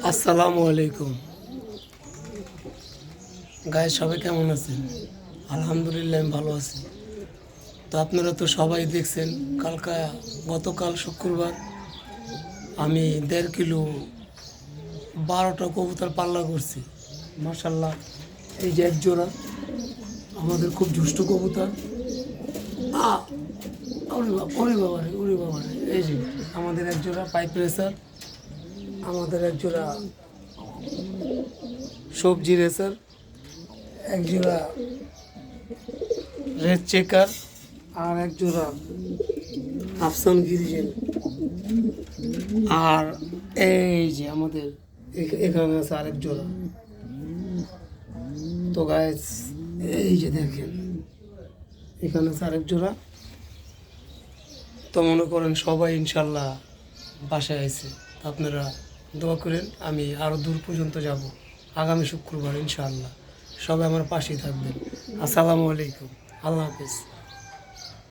আসসালামু আলাইকুম গায়ে সবাই কেমন আছেন? আলহামদুলিল্লাহ আমি ভালো আছি। তো আপনারা তো সবাই দেখছেন গতকাল শুক্রবার আমি 1.5 কিলো 12টা কবুতর পাল্লা করছি। মাশাল্লাহ, এই যে এক জোড়া আমাদের খুব দুষ্ট কবুতর। আ ওরে বাবা রে, এই যে আমাদের এক জোড়া পাইপ রেসার, আমাদের এক জোড়া সবজি রেসার, এক জোড়া রেড চেকার, আর এক জোড়া আফসান গিরিজেল। আর এই যে আমাদের এখানে আছে আরেক জোড়া। তো গাইস, এই যে দেখেন এখানে আছে আরেক জোড়া। তো মনে করেন সবাই ইনশাল্লাহ বাসায় আছে। তো আপনারা দোয়া করেন, আমি আরও দূর পর্যন্ত যাব আগামী শুক্রবার ইনশাআল্লাহ। সবাই আমার পাশেই থাকবেন। আসসালামু আলাইকুম, আল্লাহ হাফেজ।